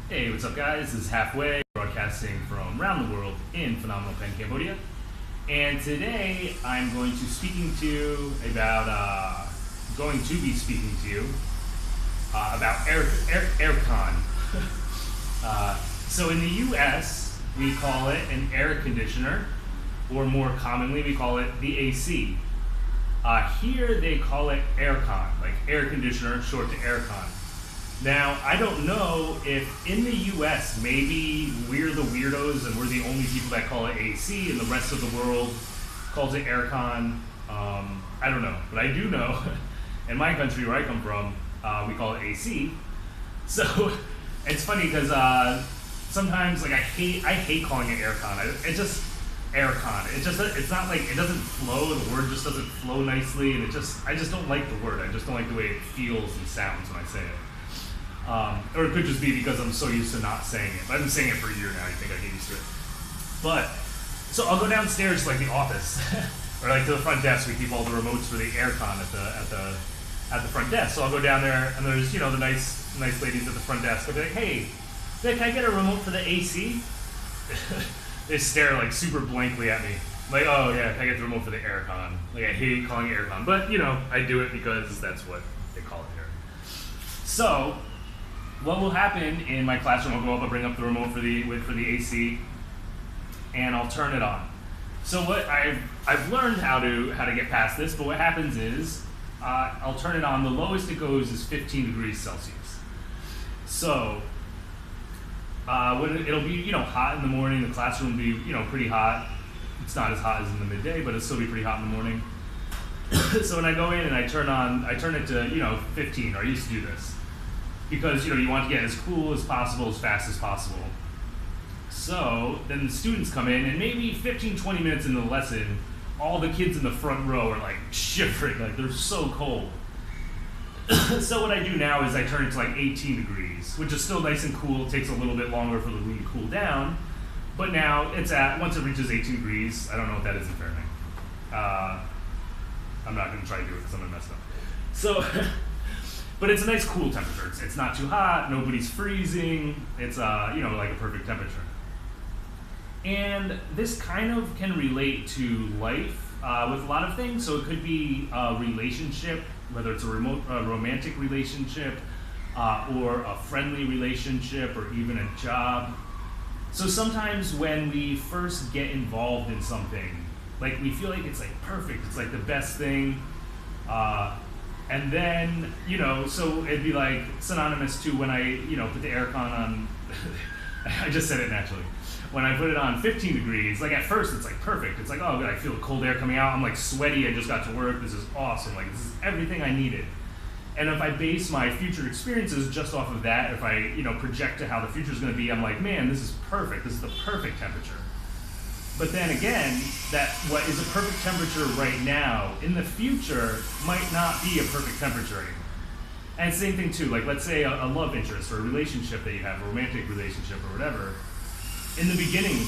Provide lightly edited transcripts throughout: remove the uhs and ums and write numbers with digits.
Hey, what's up guys? This is Halfway, broadcasting from around the world in phenomenal Pen, Cambodia. And today I'm going to be speaking to you about aircon. So in the US, we call it an air conditioner, or more commonly we call it the AC. Here they call it aircon, like air conditioner, short to aircon. Now, I don't know if in the US, maybe we're the weirdos and we're the only people that call it AC and the rest of the world calls it aircon. I don't know, but I do know in my country where I come from, we call it AC. So it's funny because sometimes like I hate calling it aircon. It's just aircon. It's not like, it doesn't flow, the word just doesn't flow nicely, and I just don't like the word. I just don't like the way it feels and sounds when I say it. Or it could just be because I'm so used to not saying it. But I've been saying it for a year now. I think I get used to it. But so I'll go downstairs to like the office, or like to the front desk. We keep all the remotes for the aircon at the front desk. So I'll go down there, and there's the nice ladies at the front desk. They'll be like, "Hey, can I get a remote for the AC?" They stare like super blankly at me. I'm like, "Oh yeah, can I get the remote for the aircon?" Like I hate calling it aircon, but I do it because that's what they call it here. So what will happen in my classroom, I'll go up, I'll bring up the remote for the AC, and I'll turn it on. So what I've learned how to get past this, but what happens is I'll turn it on. The lowest it goes is 15 degrees Celsius. So when it'll be hot in the morning, the classroom will be pretty hot. It's not as hot as in the midday, but it'll still be pretty hot in the morning. So when I go in and I turn it to 15, or I used to do this. Because you want to get as cool as possible, as fast as possible. So then the students come in, and maybe 15-20 minutes into the lesson, all the kids in the front row are like shivering, like they're so cold. So what I do now is I turn it to like 18 degrees, which is still nice and cool. It takes a little bit longer for the room to cool down, but now once it reaches 18 degrees, I don't know what that is in Fahrenheit. I'm not going to try to do it because I'm going to mess it up. So. But it's a nice cool temperature. It's not too hot, nobody's freezing. It's like a perfect temperature. And this kind of can relate to life with a lot of things. So it could be a relationship, whether it's a romantic relationship or a friendly relationship or even a job. So sometimes when we first get involved in something, like we feel like it's like perfect, it's like the best thing. And then, so it'd be like synonymous to when I, put the aircon on, I just said it naturally. When I put it on 15 degrees, like at first it's like perfect. It's like, oh good, I feel the cold air coming out. I'm like sweaty, I just got to work. This is awesome. Like this is everything I needed. And if I base my future experiences just off of that, if I, project to how the future is going to be, I'm like, man, this is perfect. This is the perfect temperature. But then again, that what is a perfect temperature right now, in the future, might not be a perfect temperature anymore. And same thing too, like let's say a love interest or a relationship that you have, a romantic relationship or whatever. In the beginning,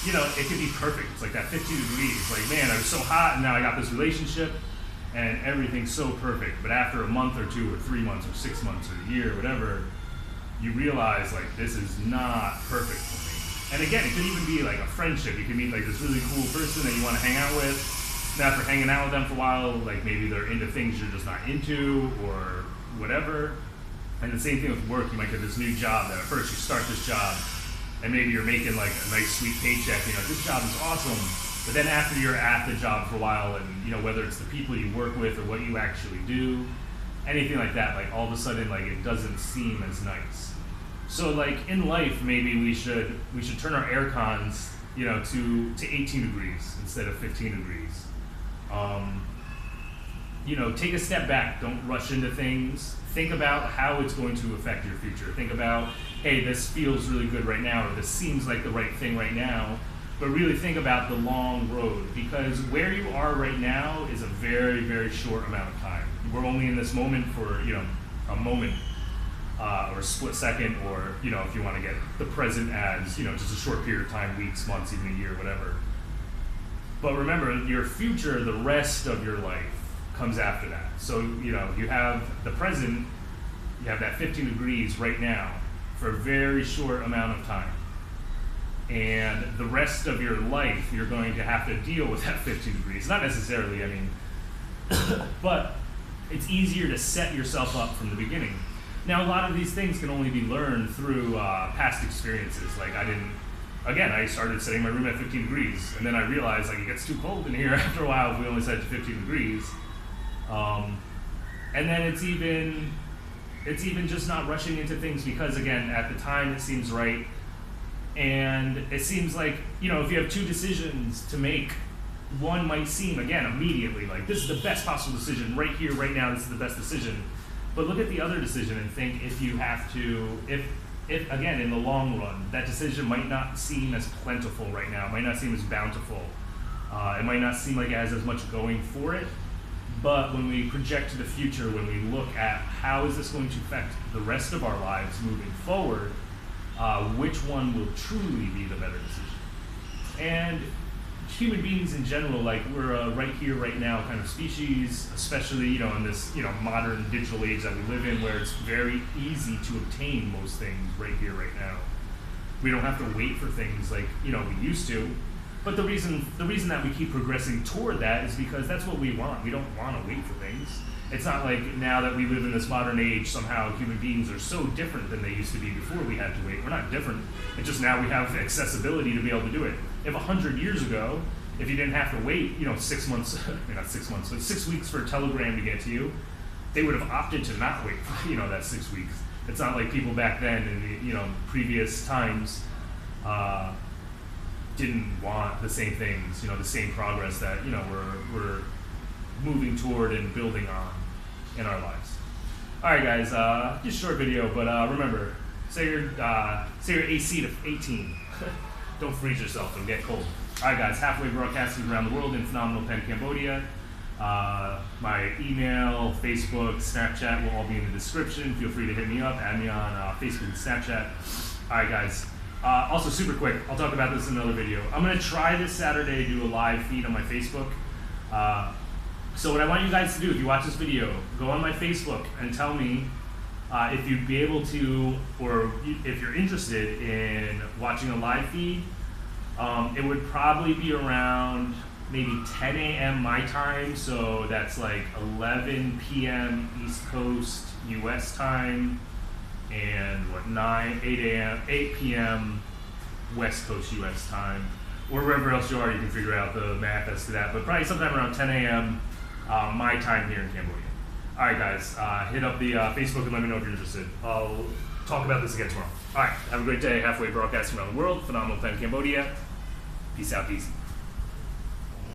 it could be perfect. It's like that 15 degrees, like man, I was so hot and now I got this relationship and everything's so perfect. But after a month or 2 or 3 months or 6 months or a year, whatever, you realize like this is not perfect for me. And again, it could even be like a friendship. You can meet like this really cool person that you want to hang out with. And after hanging out with them for a while, like maybe they're into things you're just not into or whatever. And the same thing with work. You might get this new job that at first you start this job and maybe you're making like a nice sweet paycheck. This job is awesome. But then after you're at the job for a while and whether it's the people you work with or what you actually do, anything like that, like all of a sudden like it doesn't seem as nice. So like in life, maybe we should turn our air cons, to 18 degrees instead of 15 degrees. Take a step back. Don't rush into things. Think about how it's going to affect your future. Think about, hey, this feels really good right now, or this seems like the right thing right now. But really think about the long road, because where you are right now is a very, very short amount of time. We're only in this moment for, a moment. Or a split second, or if you want to get the present as just a short period of time, weeks, months, even a year, whatever. But remember, your future, the rest of your life, comes after that. So you have the present, you have that 15 degrees right now. for a very short amount of time. And the rest of your life, you're going to have to deal with that 15 degrees. Not necessarily, I mean, but it's easier to set yourself up from the beginning. Now, a lot of these things can only be learned through past experiences. Like I started setting my room at 15 degrees, and then I realized like it gets too cold in here after a while if we only set it to 15 degrees. And then it's even just not rushing into things because, again, at the time it seems right. And it seems like, if you have two decisions to make, one might seem, again, immediately like this is the best possible decision right here, right now, this is the best decision. But look at the other decision and think if again, in the long run, that decision might not seem as plentiful right now, it might not seem as bountiful, it might not seem like it has as much going for it. But when we project to the future, when we look at how is this going to affect the rest of our lives moving forward, which one will truly be the better decision? And human beings in general, like we're a right here, right now kind of species, especially in this modern digital age that we live in, where it's very easy to obtain most things right here, right now. We don't have to wait for things like we used to. But the reason that we keep progressing toward that is because that's what we want. We don't want to wait for things. It's not like now that we live in this modern age, somehow human beings are so different than they used to be before we had to wait. We're not different. It's just now we have accessibility to be able to do it. If 100 years ago, if you didn't have to wait, 6 months, not 6 months, but 6 weeks for a telegram to get to you, they would have opted to not wait for, that 6 weeks. It's not like people back then in the, previous times, didn't want the same things, the same progress that we're moving toward and building on in our lives. All right, guys, just a short video, but remember, set your AC to 18. Don't freeze yourself and get cold. All right, guys, halfway broadcasting around the world in phnompenh, Cambodia. My email, Facebook, Snapchat will all be in the description. Feel free to hit me up, add me on Facebook and Snapchat. All right, guys. Also, super quick, I'll talk about this in another video. I'm going to try this Saturday to do a live feed on my Facebook. So what I want you guys to do, if you watch this video, go on my Facebook and tell me if you'd be able to, or if you're interested in watching a live feed. It would probably be around maybe 10 a.m. my time, so that's like 11 p.m. East Coast US time, and 8 p.m. West Coast US time, or wherever else you are, you can figure out the math as to that, but probably sometime around 10 a.m. My time here in Cambodia. All right, guys, hit up the Facebook and let me know if you're interested. I'll talk about this again tomorrow. All right, have a great day. Halfway broadcasting around the world, phnompenh, Cambodia. Peace out, peace.